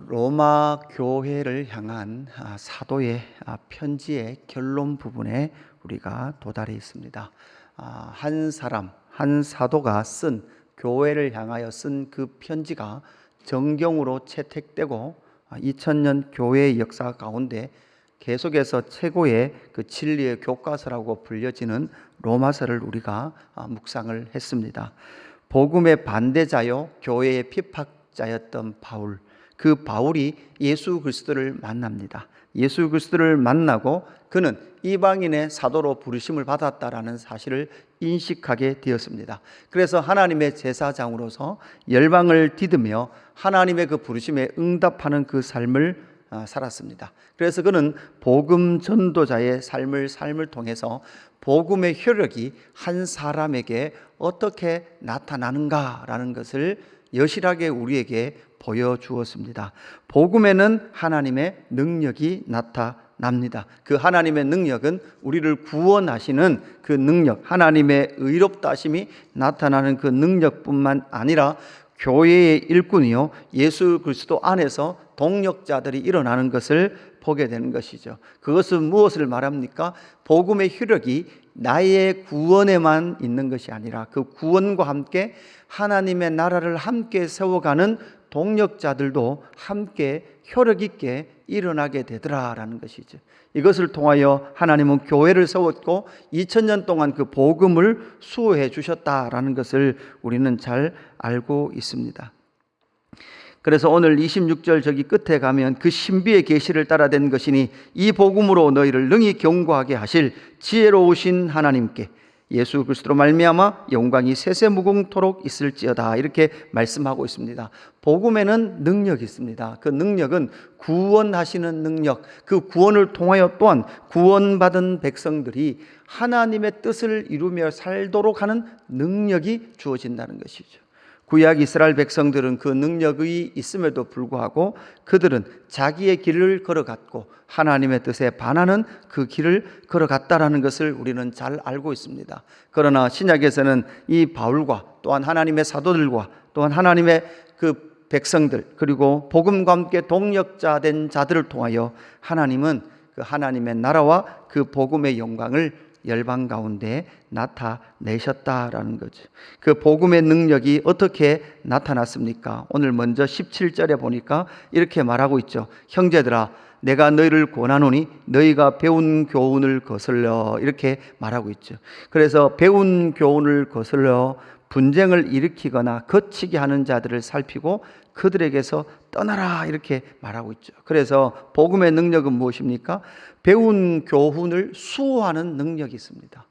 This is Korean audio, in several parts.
로마 교회를 향한 사도의 편지의 결론 부분에 우리가 도달해 있습니다. 한 사람, 한 사도가 쓴, 교회를 향하여 쓴 그 편지가 정경으로 채택되고 2000년 교회의 역사 가운데 계속해서 최고의 그 진리의 교과서라고 불려지는 로마서를 우리가 묵상을 했습니다. 복음의 반대자요, 교회의 핍박자였던 바울, 그 바울이 예수 그리스도를 만납니다. 예수 그리스도를 만나고 그는 이방인의 사도로 부르심을 받았다라는 사실을 인식하게 되었습니다. 그래서 하나님의 제사장으로서 열방을 디디며 하나님의 그 부르심에 응답하는 그 삶을 살았습니다. 그래서 그는 복음 전도자의 삶을 통해서 복음의 효력이 한 사람에게 어떻게 나타나는가라는 것을 여실하게 우리에게 보여주었습니다. 복음에는 하나님의 능력이 나타납니다. 그 하나님의 능력은 우리를 구원하시는 그 능력, 하나님의 의롭다 하심이 나타나는 그 능력뿐만 아니라 교회의 일꾼이요, 예수 그리스도 안에서 동력자들이 일어나는 것을 보게 되는 것이죠. 그것은 무엇을 말합니까? 복음의 효력이 나의 구원에만 있는 것이 아니라 그 구원과 함께 하나님의 나라를 함께 세워가는 동력자들도 함께 효력 있게 일어나게 되더라라는 것이죠. 이것을 통하여 하나님은 교회를 세웠고 2000년 동안 그 복음을 수호해 주셨다라는 것을 우리는 잘 알고 있습니다. 그래서 오늘 26절 저기 끝에 가면 그 신비의 계시를 따라 된 것이니 이 복음으로 너희를 능히 경고하게 하실 지혜로우신 하나님께 예수 그리스도로 말미암아 영광이 세세무궁토록 있을지어다, 이렇게 말씀하고 있습니다. 복음에는 능력이 있습니다. 그 능력은 구원하시는 능력, 그 구원을 통하여 또한 구원받은 백성들이 하나님의 뜻을 이루며 살도록 하는 능력이 주어진다는 것이죠. 구약 이스라엘 백성들은 그 능력이 있음에도 불구하고 그들은 자기의 길을 걸어갔고 하나님의 뜻에 반하는 그 길을 걸어갔다라는 것을 우리는 잘 알고 있습니다. 그러나 신약에서는 이 바울과 또한 하나님의 사도들과 또한 하나님의 그 백성들, 그리고 복음과 함께 동력자 된 자들을 통하여 하나님은 그 하나님의 나라와 그 복음의 영광을 열방 가운데 나타내셨다라는 거죠. 그 복음의 능력이 어떻게 나타났습니까? 오늘 먼저 17절에 보니까 이렇게 말하고 있죠. 형제들아, 내가 너희를 권하노니 너희가 배운 교훈을 거슬러, 이렇게 말하고 있죠. 그래서 배운 교훈을 거슬러 분쟁을 일으키거나 거치게 하는 자들을 살피고 그들에게서 떠나라, 이렇게 말하고 있죠. 그래서 복음의 능력은 무엇입니까? 배운 교훈을 수호하는 능력이 있습니다.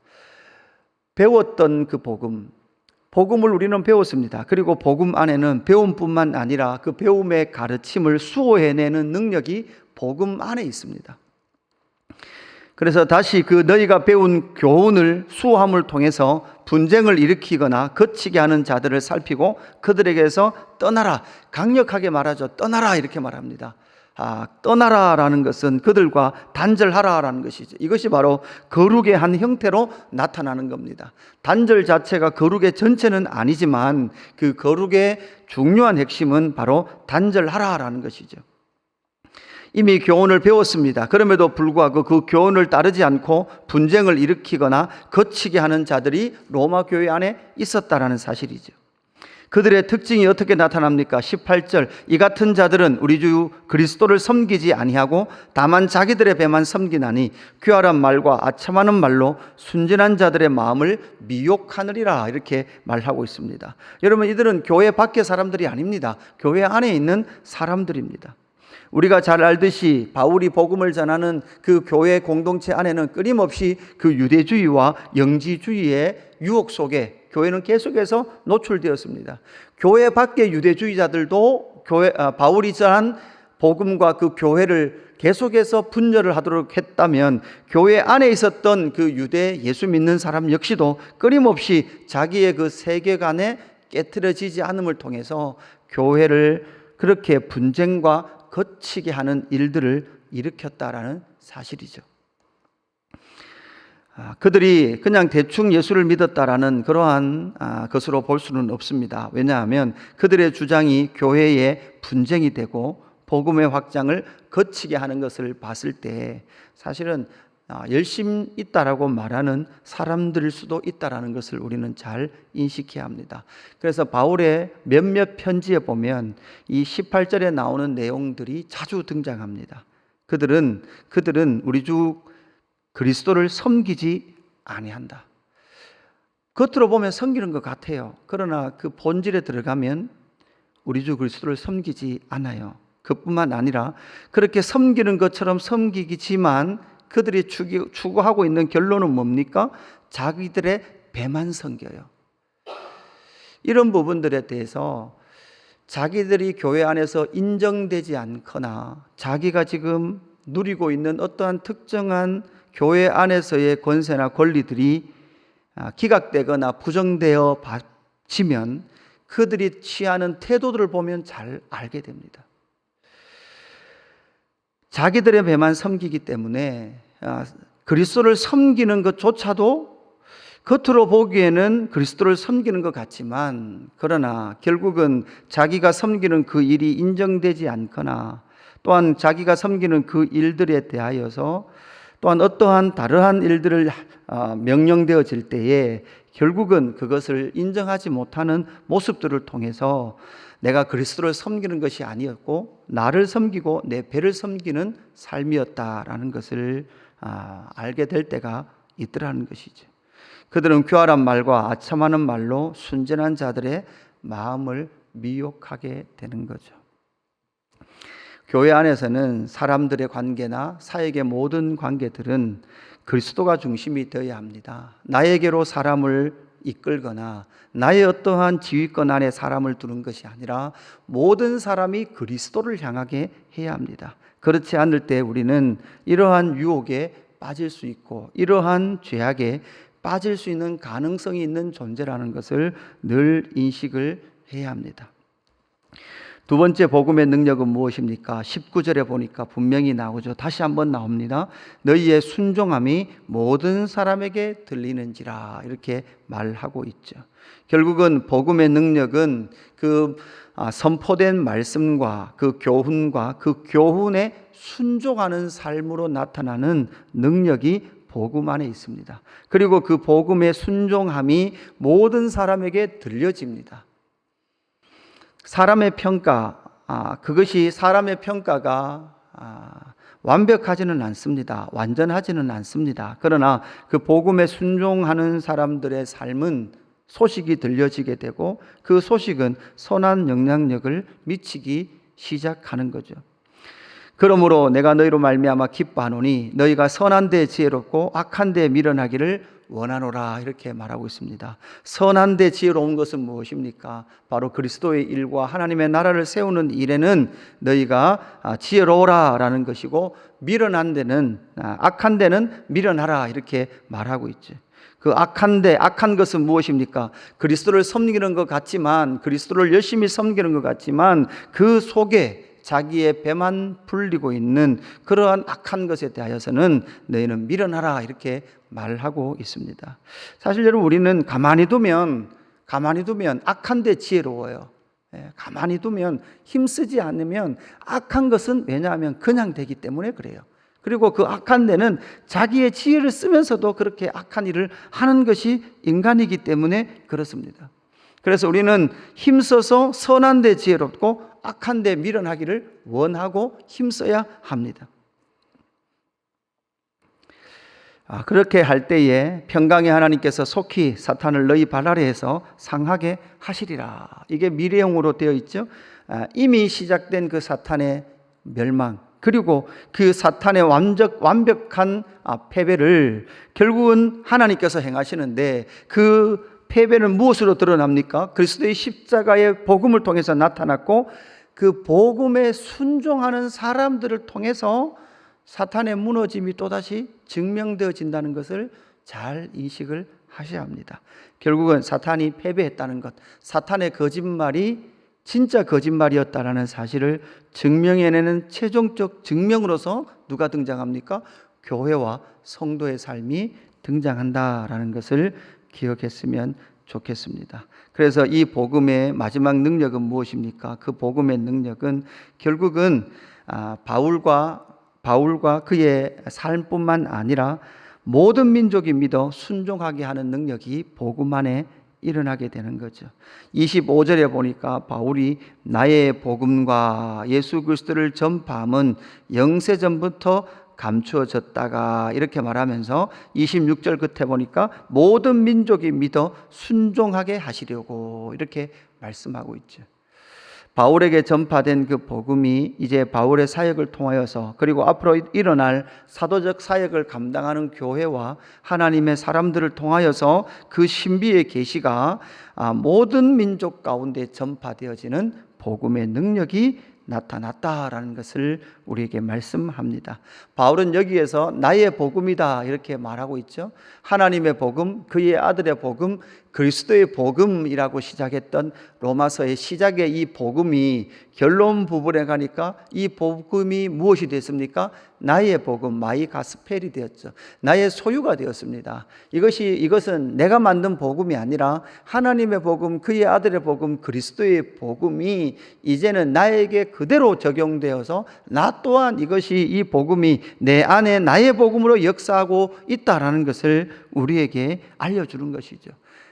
배웠던 그 복음을 우리는 배웠습니다. 그리고 복음 안에는 배움뿐만 아니라 그 배움의 가르침을 수호해내는 능력이 복음 안에 있습니다. 그래서 다시 그 너희가 배운 교훈을 수호함을 통해서 분쟁을 일으키거나 거치게 하는 자들을 살피고 그들에게서 떠나라, 강력하게 말하죠. 떠나라, 이렇게 말합니다. 떠나라라는 것은 그들과 단절하라라는 것이죠. 이것이 바로 거룩의 한 형태로 나타나는 겁니다. 단절 자체가 거룩의 전체는 아니지만 그 거룩의 중요한 핵심은 바로 단절하라라는 것이죠. 이미 교훈을 배웠습니다. 그럼에도 불구하고 그 교훈을 따르지 않고 분쟁을 일으키거나 거치게 하는 자들이 로마 교회 안에 있었다라는 사실이죠. 그들의 특징이 어떻게 나타납니까? 18절, 이 같은 자들은 우리 주 그리스도를 섬기지 아니하고 다만 자기들의 배만 섬기나니 귀활한 말과 아첨하는 말로 순진한 자들의 마음을 미혹하느리라, 이렇게 말하고 있습니다. 여러분, 이들은 교회 밖의 사람들이 아닙니다. 교회 안에 있는 사람들입니다. 우리가 잘 알듯이 바울이 복음을 전하는 그 교회 공동체 안에는 끊임없이 그 유대주의와 영지주의의 유혹 속에 교회는 계속해서 노출되었습니다. 교회 밖의 유대주의자들도 바울이 전한 복음과 그 교회를 계속해서 분열을 하도록 했다면 교회 안에 있었던 그 유대 예수 믿는 사람 역시도 끊임없이 자기의 그 세계관에 깨트려지지 않음을 통해서 교회를 그렇게 분쟁과 거치게 하는 일들을 일으켰다라는 사실이죠. 그들이 그냥 대충 예수를 믿었다라는 그러한 것으로 볼 수는 없습니다. 왜냐하면 그들의 주장이 교회의 분쟁이 되고 복음의 확장을 거치게 하는 것을 봤을 때 사실은 열심 있다라고 말하는 사람들일 수도 있다라는 것을 우리는 잘 인식해야 합니다. 그래서 바울의 몇몇 편지에 보면 이 18절에 나오는 내용들이 자주 등장합니다. 그들은 우리 주 그리스도를 섬기지 아니한다. 겉으로 보면 섬기는 것 같아요. 그러나 그 본질에 들어가면 우리 주 그리스도를 섬기지 않아요. 그뿐만 아니라 그렇게 섬기는 것처럼 섬기지만 그들이 추구하고 있는 결론은 뭡니까? 자기들의 배만 섬겨요. 이런 부분들에 대해서 자기들이 교회 안에서 인정되지 않거나 자기가 지금 누리고 있는 어떠한 특정한 교회 안에서의 권세나 권리들이 기각되거나 부정되어 지면 그들이 취하는 태도들을 보면 잘 알게 됩니다. 자기들의 배만 섬기기 때문에 그리스도를 섬기는 것조차도 겉으로 보기에는 그리스도를 섬기는 것 같지만 그러나 결국은 자기가 섬기는 그 일이 인정되지 않거나 또한 자기가 섬기는 그 일들에 대하여서 또한 어떠한 다르한 일들을 명령되어질 때에 결국은 그것을 인정하지 못하는 모습들을 통해서 내가 그리스도를 섬기는 것이 아니었고 나를 섬기고 내 배를 섬기는 삶이었다라는 것을 알게 될 때가 있더라는 것이죠. 그들은 교활한 말과 아첨하는 말로 순전한 자들의 마음을 미혹하게 되는 거죠. 교회 안에서는 사람들의 관계나 사역의 모든 관계들은 그리스도가 중심이 되어야 합니다. 나에게로 사람을 이끌거나 나의 어떠한 지휘권 안에 사람을 두는 것이 아니라 모든 사람이 그리스도를 향하게 해야 합니다. 그렇지 않을 때 우리는 이러한 유혹에 빠질 수 있고 이러한 죄악에 빠질 수 있는 가능성이 있는 존재라는 것을 늘 인식을 해야 합니다. 두 번째 복음의 능력은 무엇입니까? 19절에 보니까 분명히 나오죠. 다시 한번 나옵니다. 너희의 순종함이 모든 사람에게 들리는지라 이렇게 말하고 있죠. 결국은 복음의 능력은 그 선포된 말씀과 그 교훈과 그 교훈에 순종하는 삶으로 나타나는 능력이 복음 안에 있습니다. 그리고 그 복음의 순종함이 모든 사람에게 들려집니다. 사람의 평가, 그것이 사람의 평가가 완벽하지는 않습니다. 완전하지는 않습니다. 그러나 그 복음에 순종하는 사람들의 삶은 소식이 들려지게 되고 그 소식은 선한 영향력을 미치기 시작하는 거죠. 그러므로 내가 너희로 말미암아 기뻐하노니 너희가 선한 데 지혜롭고 악한 데 미련하기를 원하노라 이렇게 말하고 있습니다. 선한 데 지혜로운 것은 무엇입니까? 바로 그리스도의 일과 하나님의 나라를 세우는 일에는 너희가 지혜로워라 라는 것이고 미련한 데는 악한 데는 미련하라 이렇게 말하고 있죠. 그 악한 것은 무엇입니까? 그리스도를 섬기는 것 같지만 그리스도를 열심히 섬기는 것 같지만 그 속에 자기의 배만 불리고 있는 그러한 악한 것에 대하여서는 너희는 미련하라 이렇게 말하고 있습니다. 사실 여러분 우리는 가만히 두면 악한 데 지혜로워요. 가만히 두면 힘쓰지 않으면 악한 것은 왜냐하면 그냥 되기 때문에 그래요. 그리고 그 악한 데는 자기의 지혜를 쓰면서도 그렇게 악한 일을 하는 것이 인간이기 때문에 그렇습니다. 그래서 우리는 힘써서 선한 데 지혜롭고 악한 데 미련하기를 원하고 힘써야 합니다. 그렇게 할 때에 평강의 하나님께서 속히 사탄을 너희 발 아래에서 상하게 하시리라. 이게 미래형으로 되어 있죠. 이미 시작된 그 사탄의 멸망 그리고 그 사탄의 완벽한 패배를 결국은 하나님께서 행하시는데 그 패배는 무엇으로 드러납니까? 그리스도의 십자가의 복음을 통해서 나타났고 그 복음에 순종하는 사람들을 통해서 사탄의 무너짐이 또다시 증명되어진다는 것을 잘 인식을 하셔야 합니다. 결국은 사탄이 패배했다는 것, 사탄의 거짓말이 진짜 거짓말이었다라는 사실을 증명해내는 최종적 증명으로서 누가 등장합니까? 교회와 성도의 삶이 등장한다라는 것을 기억했으면 좋겠습니다. 그래서 이 복음의 마지막 능력은 무엇입니까? 그 복음의 능력은 결국은 바울과 그의 삶뿐만 아니라 모든 민족이 믿어 순종하게 하는 능력이 복음 안에 일어나게 되는 거죠. 25절에 보니까 바울이 나의 복음과 예수 그리스도를 전파함은 영세전부터 감추어졌다가 이렇게 말하면서 26절 끝에 보니까 모든 민족이 믿어 순종하게 하시려고 이렇게 말씀하고 있죠. 바울에게 전파된 그 복음이 이제 바울의 사역을 통하여서 그리고 앞으로 일어날 사도적 사역을 감당하는 교회와 하나님의 사람들을 통하여서 그 신비의 계시가 모든 민족 가운데 전파되어지는 복음의 능력이 나타났다라는 것을 우리에게 말씀합니다. 바울은 여기에서 나의 복음이다 이렇게 말하고 있죠. 하나님의 복음, 그의 아들의 복음, 그리스도의 복음이라고 시작했던 로마서의 시작의 이 복음이 결론 부분에 가니까 이 복음이 무엇이 됐습니까? 나의 복음, 마이 가스펠이 되었죠. 나의 소유가 되었습니다. 이것은 내가 만든 복음이 아니라 하나님의 복음, 그의 아들의 복음, 그리스도의 복음이 이제는 나에게 그대로 적용되어서 나 또한 이 복음이 내 안에 나의 복음으로 역사하고 있다라는 것을 우리에게 알려주는 것이죠.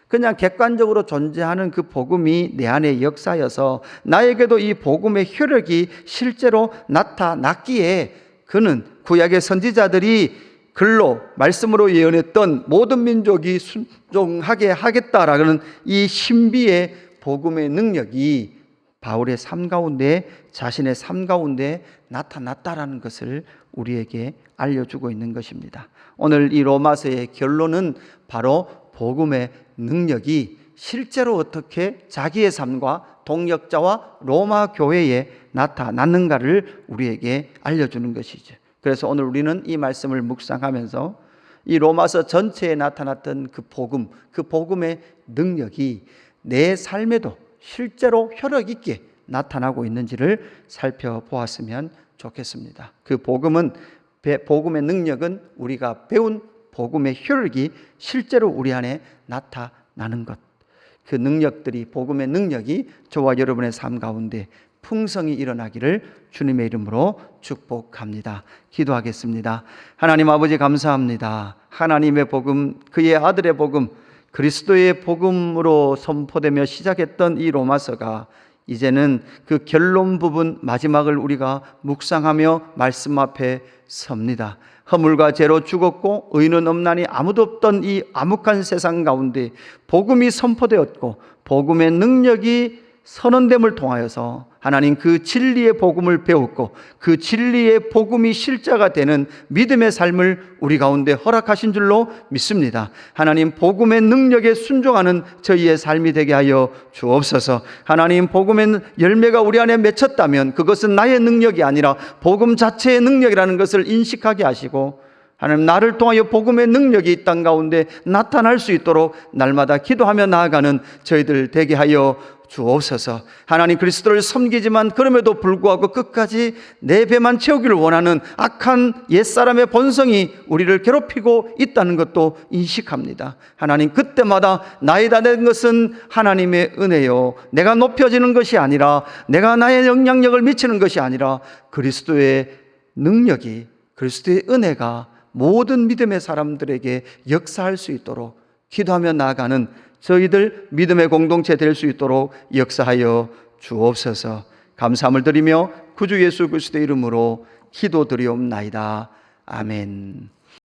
그냥 객관적으로 존재하는 그 복음이 내 안에 역사여서 나에게도 이 복음의 효력이 실제로 나타났기에 그는 구약의 선지자들이 글로 말씀으로 예언했던 모든 민족이 순종하게 하겠다라는 이 신비의 복음의 능력이 바울의 삶 가운데, 자신의 삶 가운데 나타났다라는 것을 우리에게 알려주고 있는 것입니다. 오늘 이 로마서의 결론은 바로 복음의 능력이 실제로 어떻게 자기의 삶과 동역자와 로마 교회에 나타났는가를 우리에게 알려주는 것이죠. 그래서 오늘 우리는 이 말씀을 묵상하면서 이 로마서 전체에 나타났던 그 복음의 능력이 내 삶에도 실제로 효력 있게 나타나고 있는지를 살펴보았으면 좋겠습니다. 그 복음의 능력은 우리가 배운 복음의 효력이 실제로 우리 안에 나타나는 것. 그 능력들이, 복음의 능력이 저와 여러분의 삶 가운데 풍성히 일어나기를 주님의 이름으로 축복합니다. 기도하겠습니다. 하나님 아버지 감사합니다. 하나님의 복음, 그의 아들의 복음, 그리스도의 복음으로 선포되며 시작했던 이 로마서가 이제는 그 결론 부분 마지막을 우리가 묵상하며 말씀 앞에 섭니다. 허물과 죄로 죽었고 의는 없나니 아무도 없던 이 암흑한 세상 가운데 복음이 선포되었고 복음의 능력이 선언됨을 통하여서 하나님 그 진리의 복음을 배웠고 그 진리의 복음이 실제가 되는 믿음의 삶을 우리 가운데 허락하신 줄로 믿습니다. 하나님 복음의 능력에 순종하는 저희의 삶이 되게 하여 주옵소서. 하나님 복음의 열매가 우리 안에 맺혔다면 그것은 나의 능력이 아니라 복음 자체의 능력이라는 것을 인식하게 하시고 하나님 나를 통하여 복음의 능력이 이 땅 가운데 나타날 수 있도록 날마다 기도하며 나아가는 저희들 되게 하여 주옵소서. 하나님 그리스도를 섬기지만 그럼에도 불구하고 끝까지 내 배만 채우기를 원하는 악한 옛사람의 본성이 우리를 괴롭히고 있다는 것도 인식합니다. 하나님 그때마다 나이다 된 것은 하나님의 은혜요, 내가 높여지는 것이 아니라 내가 나의 영향력을 미치는 것이 아니라 그리스도의 능력이, 그리스도의 은혜가 모든 믿음의 사람들에게 역사할 수 있도록 기도하며 나아가는 저희들 믿음의 공동체 될 수 있도록 역사하여 주옵소서. 감사함을 드리며 구주 예수 그리스도의 이름으로 기도드리옵나이다. 아멘.